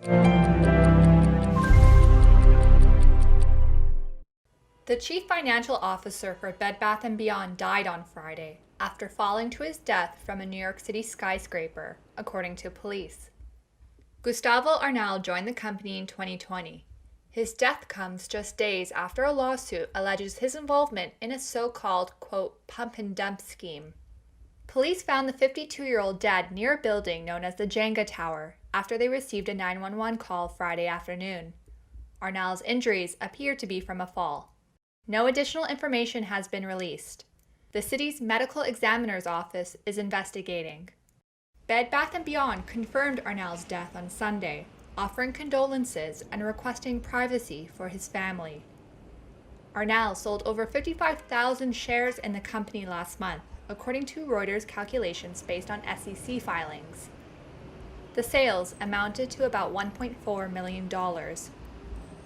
The chief financial officer for Bed Bath & Beyond died on Friday after falling to his death from a New York City skyscraper, according to police. Gustavo Arnal joined the company in 2020. His death comes just days after a lawsuit alleges his involvement in a so-called, quote, pump and dump scheme. Police found the 52-year-old dead near a building known as the Jenga Tower after they received a 911 call Friday afternoon. Arnal's injuries appear to be from a fall. No additional information has been released. The city's medical examiner's office is investigating. Bed Bath & Beyond confirmed Arnal's death on Sunday, offering condolences and requesting privacy for his family. Arnal sold over 55,000 shares in the company last month, according to Reuters calculations based on SEC filings. The sales amounted to about $1.4 million.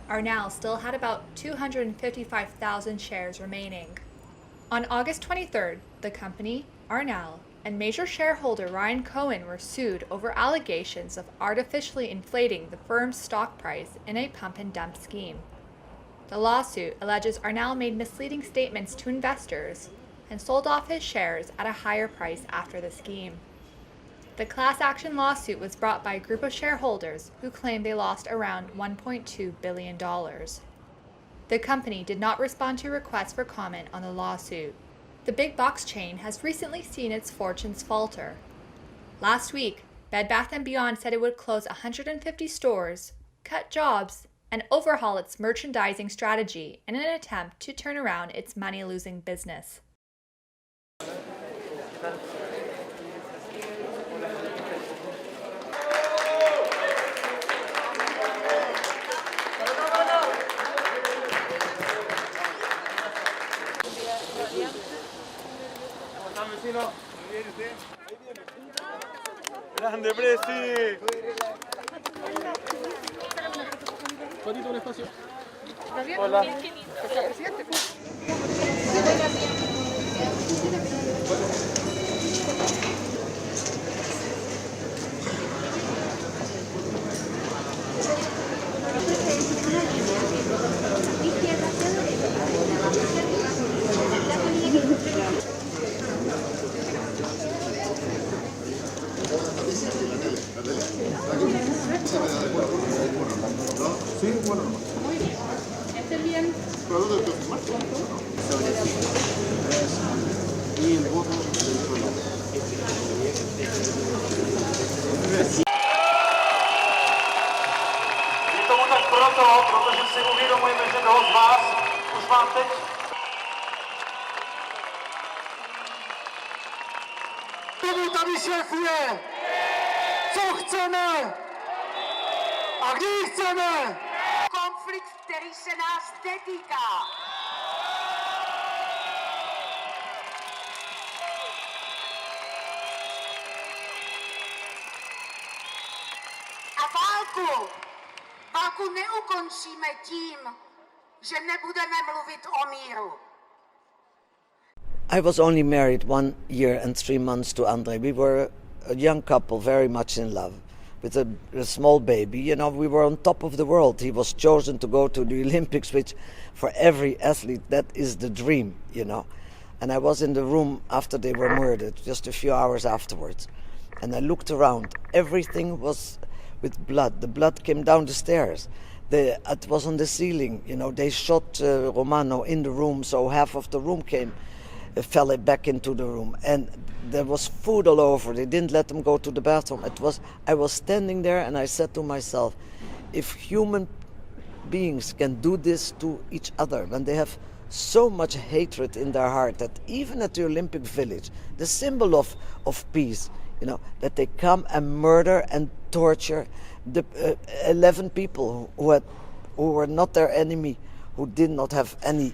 Arnal still had about 255,000 shares remaining. On August 23rd, the company, Arnal, and major shareholder Ryan Cohen were sued over allegations of artificially inflating the firm's stock price in a pump and dump scheme. The lawsuit alleges Arnal made misleading statements to investors and sold off his shares at a higher price after the scheme. The class action lawsuit was brought by a group of shareholders who claimed they lost around $1.2 billion. The company did not respond to requests for comment on the lawsuit. The big box chain has recently seen its fortunes falter. Last week, Bed Bath & Beyond said it would close 150 stores, cut jobs, and overhaul its merchandising strategy in an attempt to turn around its money-losing business. Grande Presi! Hola. Sí, bueno. Muy bien. ¿Este bien? ¿Puedo confirmar? Y el voto del suelo. Je tomu tak proto, protože si uvědomujeme, že mnoho z vás už vám teď komu tady šéfuje? Co chceme? A kdy chceme? Konflikt, který se nás netýká. A válku neukončíme tím, že nebudeme mluvit o míru. I was only married 1 year and 3 months to Andrei. We were a young couple, very much in love, with a small baby. You know, we were on top of the world. He was chosen to go to the Olympics, which for every athlete, that is the dream, you know. And I was in the room after they were murdered, just a few hours afterwards. And I looked around. Everything was with blood. The blood came down the stairs. It was on the ceiling. You know, they shot Romano in the room, so half of the room fell back into the room. And there was food all over. They didn't let them go to the bathroom. I was standing there and I said to myself, if human beings can do this to each other, when they have so much hatred in their heart, that even at the Olympic Village, the symbol of peace, you know, that they come and murder and torture the 11 people who were not their enemy, who did not have any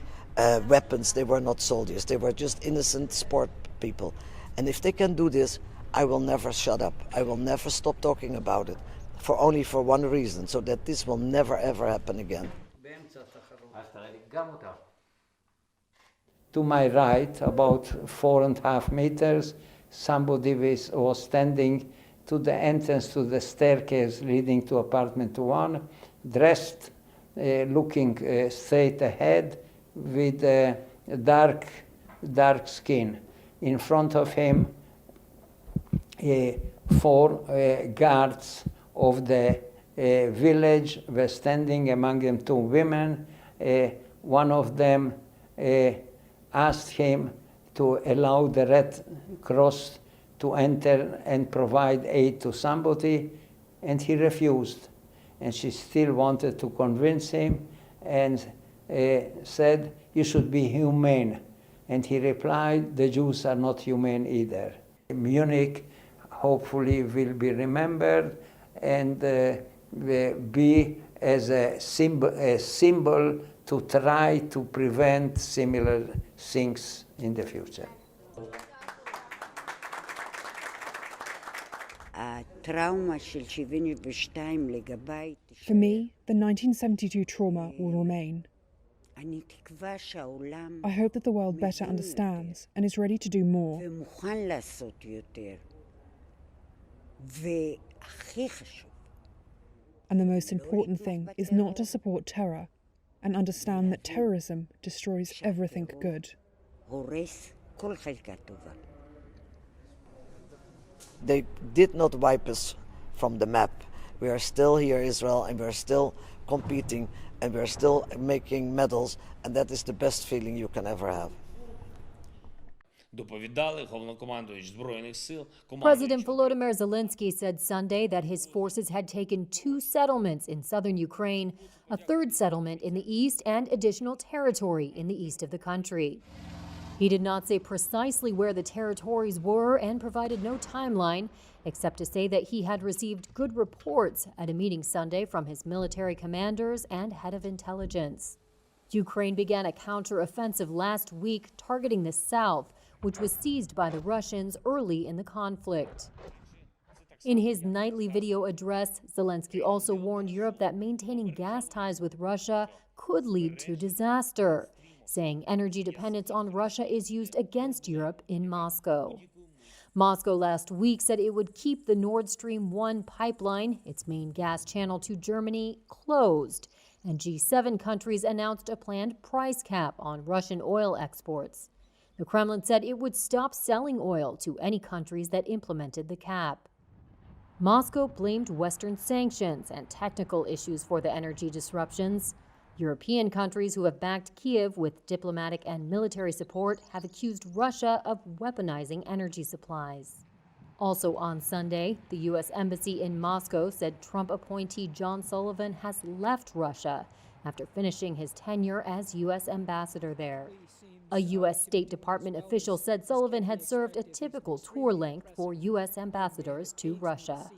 weapons. They were not soldiers. They were just innocent sport people. And if they can do this, I will never shut up. I will never stop talking about it, only for one reason, so that this will never ever happen again. To my right, about 4.5 meters, somebody was standing to the entrance to the staircase leading to apartment 1, dressed, looking straight ahead with dark skin. In front of him, 4 guards of the village were standing, among them 2 women. One of them asked him to allow the Red Cross to enter and provide aid to somebody, and he refused. And she still wanted to convince him and said, "You should be humane." And he replied, "The Jews are not humane either." Munich hopefully will be remembered and be as a symbol to try to prevent similar things in the future. For me, the 1972 trauma will remain. I hope that the world better understands and is ready to do more. And the most important thing is not to support terror and understand that terrorism destroys everything good. They did not wipe us from the map. We are still here, Israel, and we're still competing, and we're still making medals, and that is the best feeling you can ever have. President Volodymyr Zelenskiy said Sunday that his forces had taken 2 settlements in southern Ukraine, a 3rd settlement in the east, and additional territory in the east of the country. He did not say precisely where the territories were and provided no timeline, except to say that he had received good reports at a meeting Sunday from his military commanders and head of intelligence. Ukraine began a counter-offensive last week targeting the south, which was seized by the Russians early in the conflict. In his nightly video address, Zelensky also warned Europe that maintaining gas ties with Russia could lead to disaster, saying energy dependence on Russia is used against Europe in Moscow. Moscow last week said it would keep the Nord Stream 1 pipeline, its main gas channel to Germany, closed, and G7 countries announced a planned price cap on Russian oil exports. The Kremlin said it would stop selling oil to any countries that implemented the cap. Moscow blamed Western sanctions and technical issues for the energy disruptions. European countries who have backed Kiev with diplomatic and military support have accused Russia of weaponizing energy supplies. Also on Sunday, the U.S. Embassy in Moscow said Trump appointee John Sullivan has left Russia after finishing his tenure as U.S. ambassador there. A U.S. State Department official said Sullivan had served a typical tour length for U.S. ambassadors to Russia.